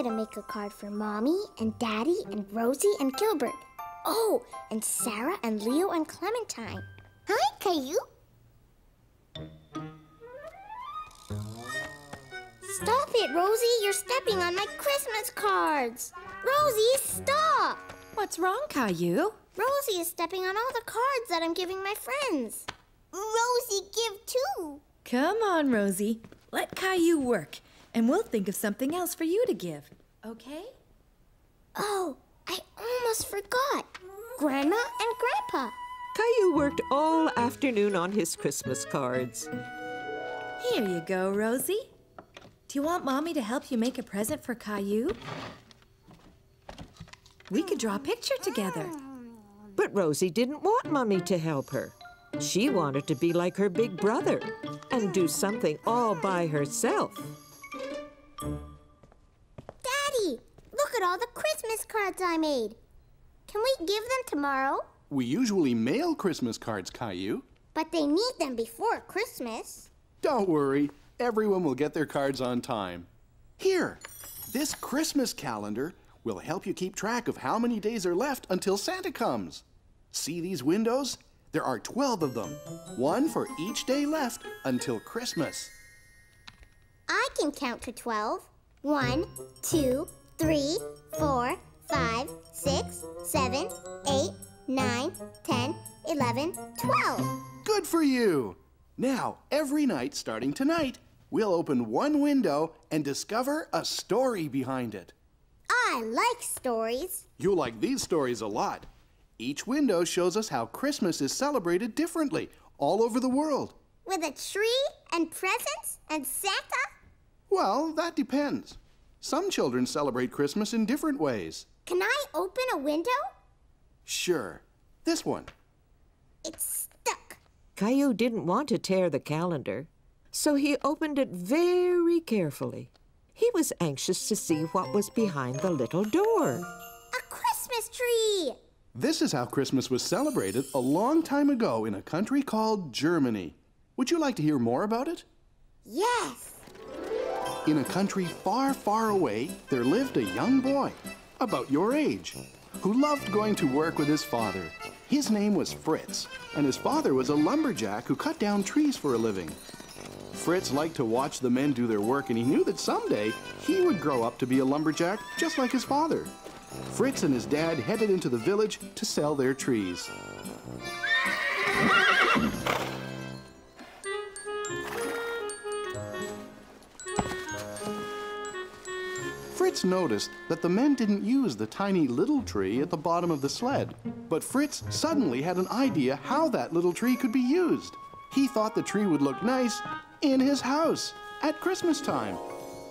gonna make a card for Mommy and Daddy and Rosie and Gilbert. Oh, and Sarah and Leo and Clementine. Hi, Caillou. Stop it, Rosie. You're stepping on my Christmas cards. Rosie, stop. What's wrong, Caillou? Rosie is stepping on all the cards that I'm giving my friends. Rosie, give too. Come on, Rosie. Let Caillou work, and we'll think of something else for you to give, okay? Oh, I almost forgot. Grandma and Grandpa. Caillou worked all afternoon on his Christmas cards. Here you go, Rosie. Do you want Mommy to help you make a present for Caillou? We could draw a picture together. But Rosie didn't want Mummy to help her. She wanted to be like her big brother and do something all by herself. Daddy, look at all the Christmas cards I made. Can we give them tomorrow? We usually mail Christmas cards, Caillou. But they need them before Christmas. Don't worry. Everyone will get their cards on time. Here, this Christmas calendar will help you keep track of how many days are left until Santa comes. See these windows? There are 12 of them, one for each day left until Christmas. I can count to 12. 1, 2, 3, 4, 5, 6, 7, 8, 9, 10, 11, 12. Good for you! Now, every night starting tonight, we'll open one window and discover a story behind it. I like stories. You'll like these stories a lot. Each window shows us how Christmas is celebrated differently all over the world. With a tree and presents and Santa? Well, that depends. Some children celebrate Christmas in different ways. Can I open a window? Sure. This one. It's stuck. Caillou didn't want to tear the calendar, so he opened it very carefully. He was anxious to see what was behind the little door. A Christmas tree! This is how Christmas was celebrated a long time ago in a country called Germany. Would you like to hear more about it? Yes. In a country far, far away, there lived a young boy, about your age, who loved going to work with his father. His name was Fritz, and his father was a lumberjack who cut down trees for a living. Fritz liked to watch the men do their work, and he knew that someday he would grow up to be a lumberjack just like his father. Fritz and his dad headed into the village to sell their trees. Fritz noticed that the men didn't use the tiny little tree at the bottom of the sled. But Fritz suddenly had an idea how that little tree could be used. He thought the tree would look nice in his house at Christmas time.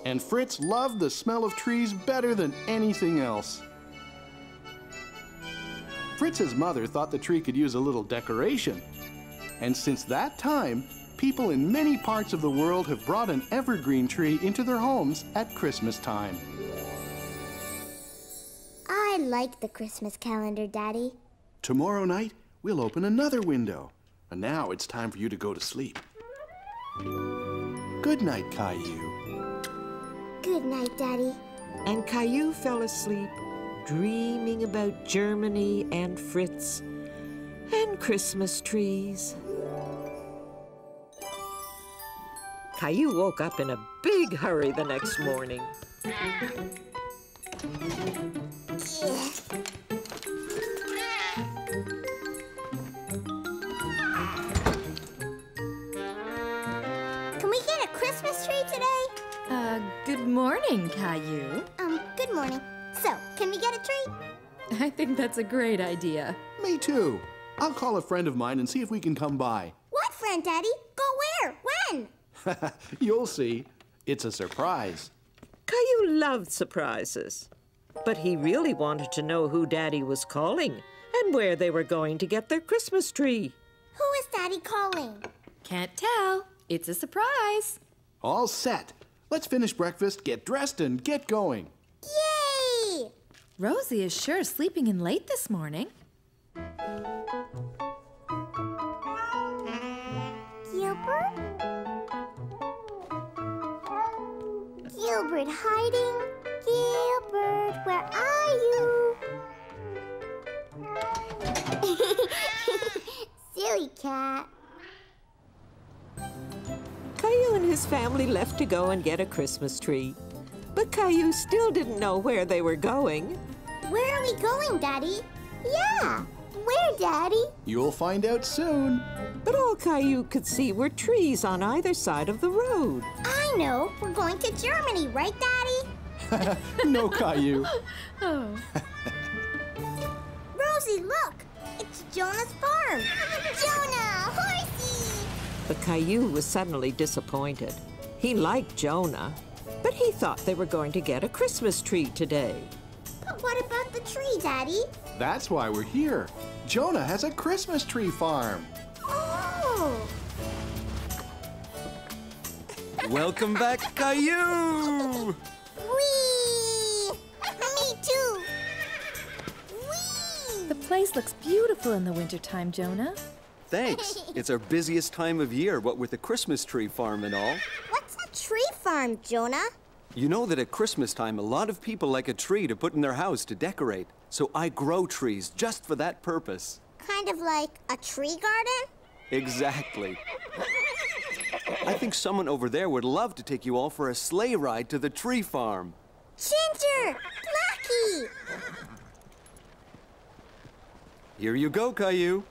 And Fritz loved the smell of trees better than anything else. Fritz's mother thought the tree could use a little decoration. And since that time, people in many parts of the world have brought an evergreen tree into their homes at Christmas time. I like the Christmas calendar, Daddy. Tomorrow night, we'll open another window. And now it's time for you to go to sleep. Good night, Caillou. Good night, Daddy. And Caillou fell asleep, dreaming about Germany and Fritz and Christmas trees. Caillou woke up in a big hurry the next morning. Can we get a Christmas tree today? Good morning, Caillou. Good morning. So, can we get a tree? I think that's a great idea. Me too. I'll call a friend of mine and see if we can come by. What friend, Daddy? Go where? When? You'll see. It's a surprise. Caillou loved surprises, but he really wanted to know who Daddy was calling and where they were going to get their Christmas tree. Who is Daddy calling? Can't tell. It's a surprise. All set. Let's finish breakfast, get dressed, and get going. Yay! Rosie is sure sleeping in late this morning. Gilbert? Gilbert hiding? Silly cat. Caillou and his family left to go and get a Christmas tree. But Caillou still didn't know where they were going. Where are we going, Daddy? Yeah, where, Daddy? You'll find out soon. But all Caillou could see were trees on either side of the road. I know. We're going to Germany, right, Daddy? No, Caillou. Oh. Rosie, look! It's Jonah's farm! Jonah! Horsey! But Caillou was suddenly disappointed. He liked Jonah, but he thought they were going to get a Christmas tree today. But what about the tree, Daddy? That's why we're here. Jonah has a Christmas tree farm. Oh! Welcome back, Caillou! Whee! Me too! Whee! The place looks beautiful in the wintertime, Jonah. Thanks. It's our busiest time of year, what with the Christmas tree farm and all. What's a tree farm, Jonah? You know that at Christmas time, a lot of people like a tree to put in their house to decorate. So I grow trees just for that purpose. Kind of like a tree garden? Exactly. I think someone over there would love to take you all for a sleigh ride to the tree farm. Ginger! Blackie! Here you go, Caillou.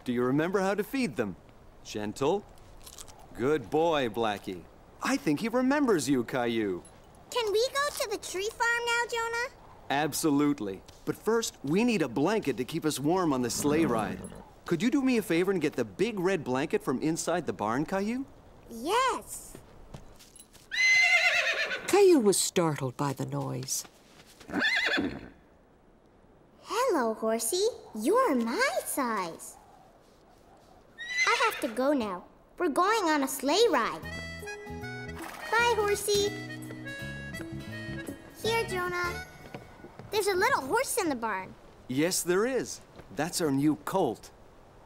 Do you remember how to feed them? Gentle. Good boy, Blackie. I think he remembers you, Caillou. Can we go to the tree farm now, Jonah? Absolutely. But first, we need a blanket to keep us warm on the sleigh ride. Could you do me a favor and get the big red blanket from inside the barn, Caillou? Yes. Caillou was startled by the noise. Hello, Horsey. You're my size. I have to go now. We're going on a sleigh ride. Bye, Horsey. Here, Jonah. There's a little horse in the barn. Yes, there is. That's our new colt.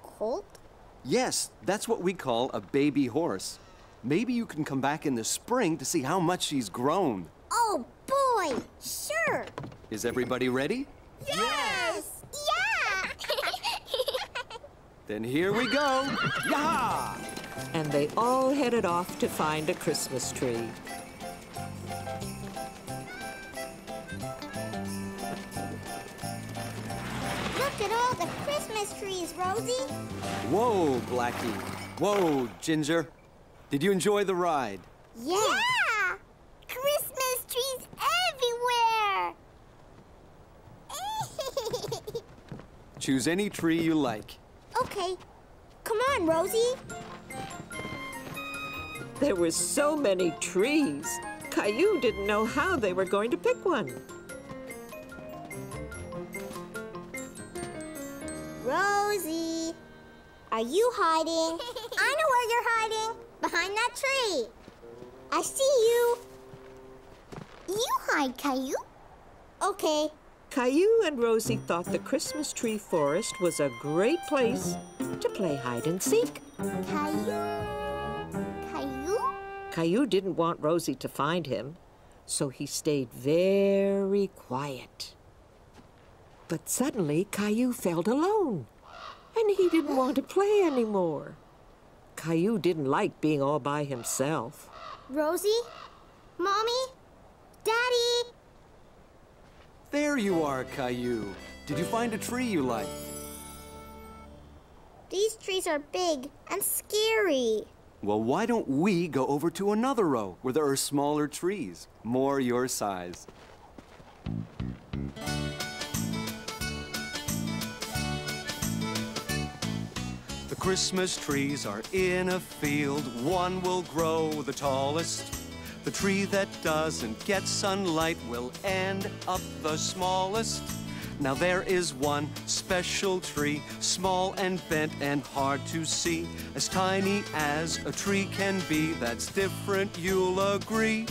Colt? Yes, that's what we call a baby horse. Maybe you can come back in the spring to see how much she's grown. Oh, boy! Sure! Is everybody ready? Yes! Yeah! Then here we go. Yaha! And they all headed off to find a Christmas tree. Look at all the Christmas trees, Rosie. Whoa, Blackie. Whoa, Ginger. Did you enjoy the ride? Yeah! Christmas trees everywhere! Choose any tree you like. Okay. Come on, Rosie. There were so many trees. Caillou didn't know how they were going to pick one. Rosie, are you hiding? I know where you're hiding. Behind that tree. I see you. You hide, Caillou. Okay. Caillou and Rosie thought the Christmas tree forest was a great place to play hide and seek. Caillou? Caillou? Caillou didn't want Rosie to find him, so he stayed very quiet. But suddenly, Caillou felt alone, and he didn't want to play anymore. Caillou didn't like being all by himself. Rosie? Mommy? Daddy? There you are, Caillou. Did you find a tree you like? These trees are big and scary. Well, why don't we go over to another row where there are smaller trees, more your size? The Christmas trees are in a field. One will grow the tallest. The tree that doesn't get sunlight will end up the smallest. Now there is one special tree, small and bent and hard to see, as tiny as a tree can be. That's different, you'll agree.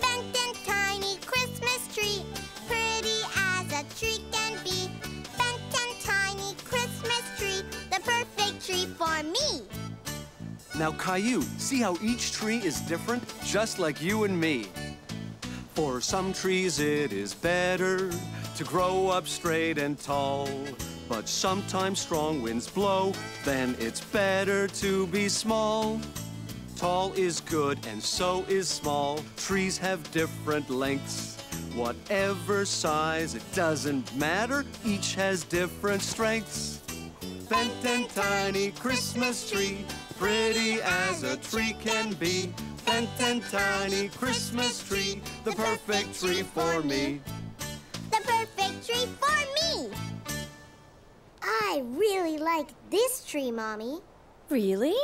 Bent and tiny Christmas tree, pretty as a tree can be. Bent and tiny Christmas tree, the perfect tree for me. Now, Caillou, see how each tree is different, just like you and me. For some trees it is better to grow up straight and tall. But sometimes strong winds blow, then it's better to be small. Tall is good and so is small. Trees have different lengths. Whatever size, it doesn't matter. Each has different strengths. Bent and tiny Christmas tree, pretty as a tree can be. Bent and tiny Christmas tree, the perfect tree for me. The perfect tree for me! I really like this tree, Mommy. Really?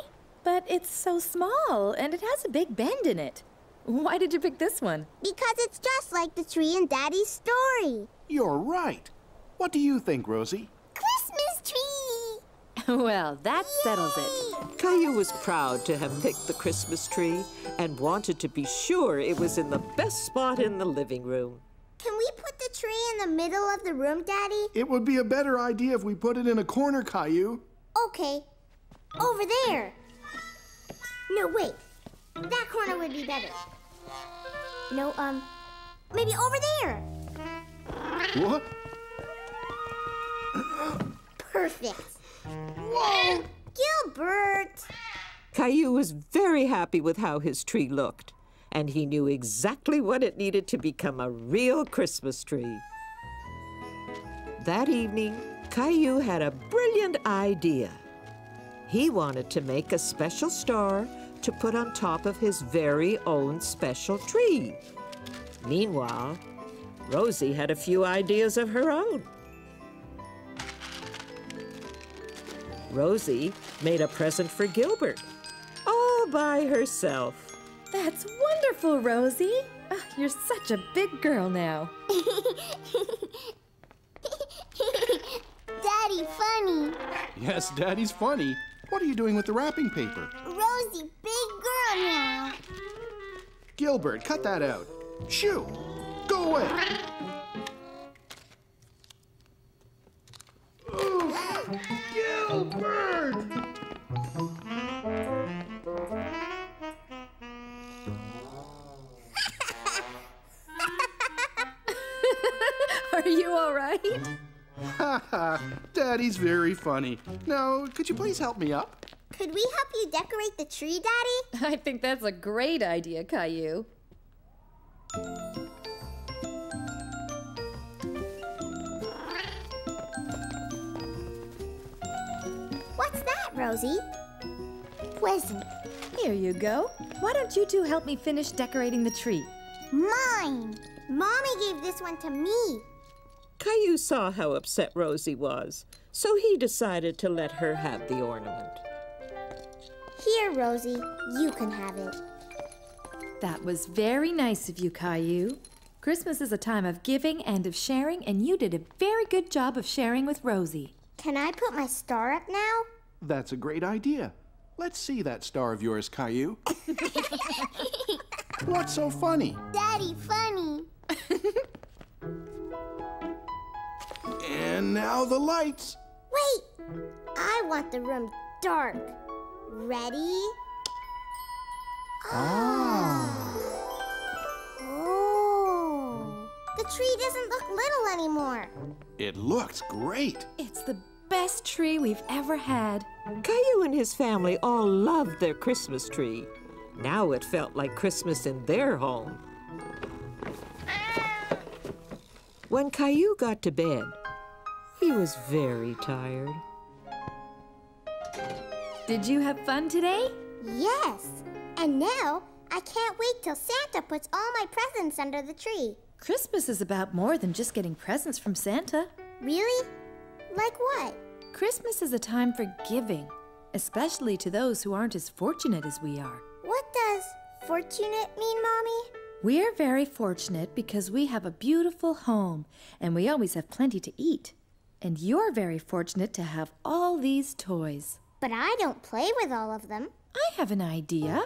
But it's so small, and it has a big bend in it. Why did you pick this one? Because it's just like the tree in Daddy's story. You're right. What do you think, Rosie? Christmas tree! Well, that settles it. Caillou was proud to have picked the Christmas tree and wanted to be sure it was in the best spot in the living room. Can we put the tree in the middle of the room, Daddy? It would be a better idea if we put it in a corner, Caillou. Okay. Over there. No, wait. That corner would be better. No, maybe over there. What? Perfect. Whoa! Gilbert! Caillou was very happy with how his tree looked, and he knew exactly what it needed to become a real Christmas tree. That evening, Caillou had a brilliant idea. He wanted to make a special star to put on top of his very own special tree. Meanwhile, Rosie had a few ideas of her own. Rosie made a present for Gilbert, all by herself. That's wonderful, Rosie. You're such a big girl now. Daddy, funny. Yes, Daddy's funny. What are you doing with the wrapping paper? Rosie, big girl now. Gilbert, cut that out. Shoo! Go away! Ooh, Gilbert! Are you all right? Ha ha! Daddy's very funny. Now, could you please help me up? Could we help you decorate the tree, Daddy? I think that's a great idea, Caillou. What's that, Rosie? Present. Here you go. Why don't you two help me finish decorating the tree? Mine. Mommy gave this one to me. Caillou saw how upset Rosie was, so he decided to let her have the ornament. Here, Rosie, you can have it. That was very nice of you, Caillou. Christmas is a time of giving and of sharing, and you did a very good job of sharing with Rosie. Can I put my star up now? That's a great idea. Let's see that star of yours, Caillou. What's so funny? Daddy, funny. And now the lights. Wait, I want the room dark. Ready? Oh. The tree doesn't look little anymore. It looks great. It's the best tree we've ever had. Caillou and his family all loved their Christmas tree. Now it felt like Christmas in their home. When Caillou got to bed, he was very tired. Did you have fun today? Yes. And now I can't wait till Santa puts all my presents under the tree. Christmas is about more than just getting presents from Santa. Really? Like what? Christmas is a time for giving, especially to those who aren't as fortunate as we are. What does fortunate mean, Mommy? We're very fortunate because we have a beautiful home and we always have plenty to eat. And you're very fortunate to have all these toys. But I don't play with all of them. I have an idea.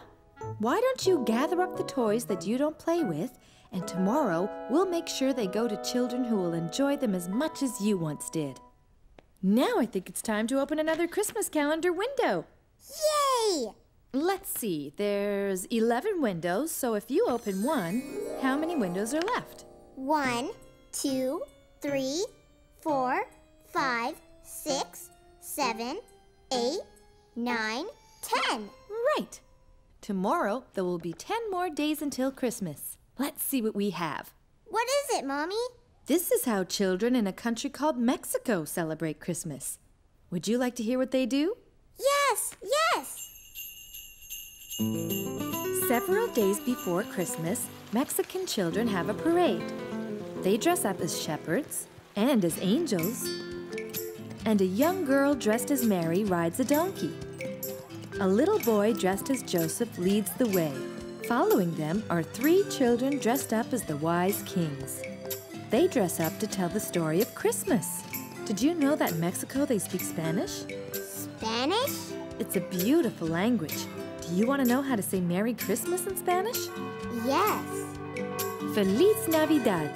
Why don't you gather up the toys that you don't play with, and tomorrow we'll make sure they go to children who will enjoy them as much as you once did. Now I think it's time to open another Christmas calendar window. Yay! Let's see, there's 11 windows, so if you open one, how many windows are left? 1, 2, 3, 4, 5, 6, 7, 8, 9, 10. Right. Tomorrow, there will be 10 more days until Christmas. Let's see what we have. What is it, Mommy? This is how children in a country called Mexico celebrate Christmas. Would you like to hear what they do? Yes, yes. Several days before Christmas, Mexican children have a parade. They dress up as shepherds and as angels. And a young girl dressed as Mary rides a donkey. A little boy dressed as Joseph leads the way. Following them are 3 children dressed up as the wise kings. They dress up to tell the story of Christmas. Did you know that in Mexico they speak Spanish? Spanish? It's a beautiful language. Do you want to know how to say Merry Christmas in Spanish? Yes. Feliz Navidad.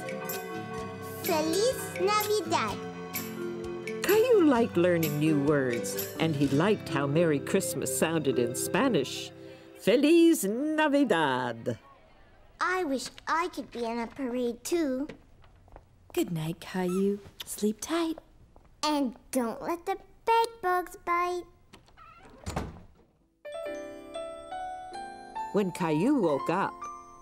Feliz Navidad. Caillou liked learning new words, and he liked how Merry Christmas sounded in Spanish. Feliz Navidad. I wish I could be in a parade too. Good night, Caillou. Sleep tight. And don't let the bed bugs bite. When Caillou woke up,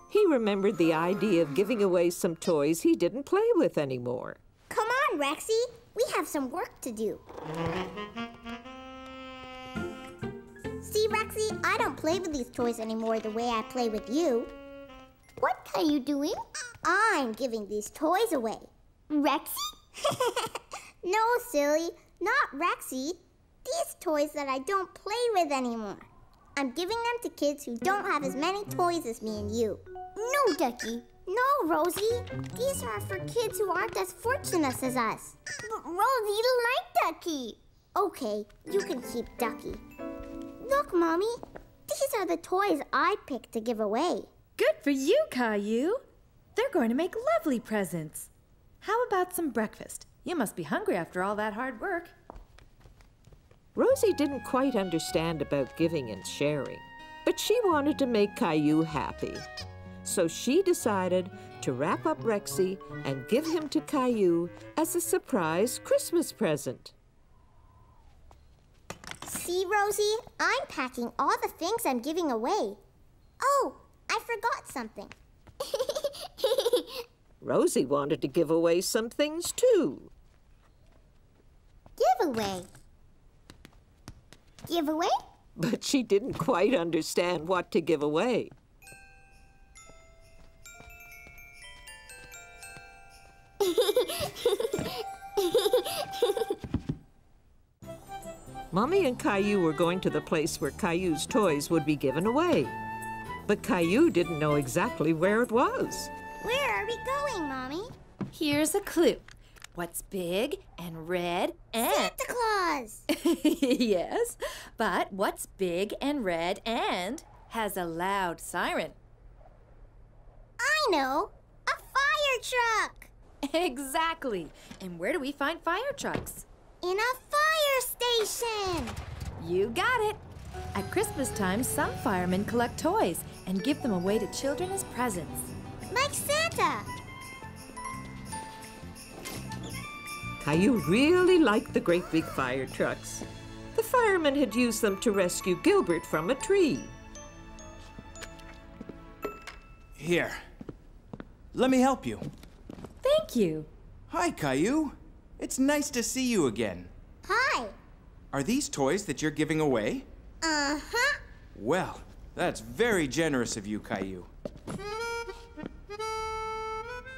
he remembered the idea of giving away some toys he didn't play with anymore. Come on, Rexy. We have some work to do. See, Rexy, I don't play with these toys anymore the way I play with you. What are you doing? I'm giving these toys away. Rexy? No, silly, not Rexy. These toys that I don't play with anymore. I'm giving them to kids who don't have as many toys as me and you. No, Ducky. No, Rosie. These are for kids who aren't as fortunate as us. But Rosie, you don't like Ducky. Okay, you can keep Ducky. Look, Mommy. These are the toys I picked to give away. Good for you, Caillou. They're going to make lovely presents. How about some breakfast? You must be hungry after all that hard work. Rosie didn't quite understand about giving and sharing, but she wanted to make Caillou happy. So she decided to wrap up Rexy and give him to Caillou as a surprise Christmas present. See, Rosie? I'm packing all the things I'm giving away. Oh, I forgot something. Rosie wanted to give away some things too. Giveaway. Giveaway? But she didn't quite understand what to give away. Mommy and Caillou were going to the place where Caillou's toys would be given away. But Caillou didn't know exactly where it was. Where are we going, Mommy? Here's a clue. What's big and red and... Santa Claus! Yes, but what's big and red and has a loud siren? I know! A fire truck! Exactly. And where do we find fire trucks? In a fire station! You got it. At Christmas time, some firemen collect toys and give them away to children as presents. Like Santa! Caillou really liked the great big fire trucks. The firemen had used them to rescue Gilbert from a tree. Here. Let me help you. Thank you. Hi, Caillou. It's nice to see you again. Hi! Are these toys that you're giving away? Uh-huh. Well, that's very generous of you, Caillou.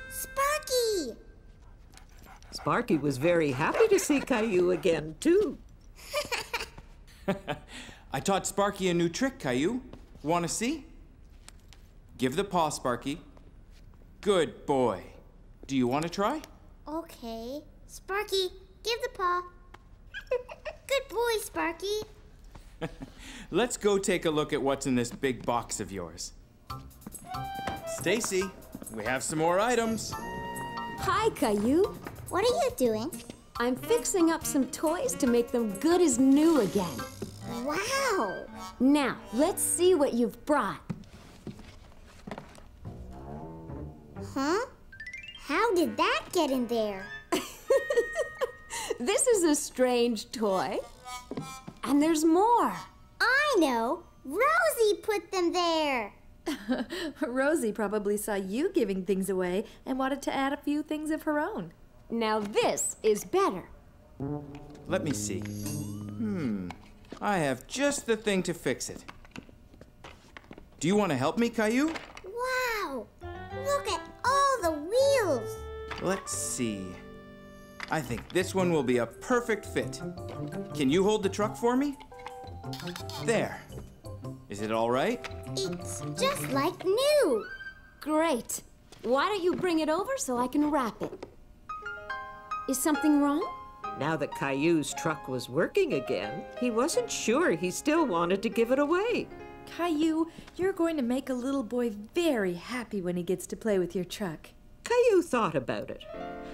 Sparky! Sparky was very happy to see Caillou again, too. I taught Sparky a new trick, Caillou. Want to see? Give the paw, Sparky. Good boy. Do you want to try? Okay. Sparky, give the paw. Good boy, Sparky. Let's go take a look at what's in this big box of yours. Stacy, we have some more items. Hi, Caillou. What are you doing? I'm fixing up some toys to make them good as new again. Wow! Now, let's see what you've brought. Huh? How did that get in there? This is a strange toy. And there's more. I know. Rosie put them there. Rosie probably saw you giving things away and wanted to add a few things of her own. Now this is better. Let me see. I have just the thing to fix it. Do you want to help me, Caillou? Wow! Look at all the wheels. Let's see. I think this one will be a perfect fit. Can you hold the truck for me? There. Is it all right? It's just like new. Great. Why don't you bring it over so I can wrap it? Is something wrong? Now that Caillou's truck was working again, he wasn't sure he still wanted to give it away. Caillou, you're going to make a little boy very happy when he gets to play with your truck. Caillou thought about it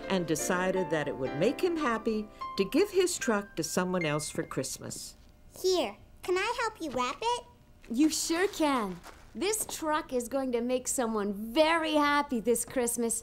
and decided that it would make him happy to give his truck to someone else for Christmas. Here, can I help you wrap it? You sure can. This truck is going to make someone very happy this Christmas.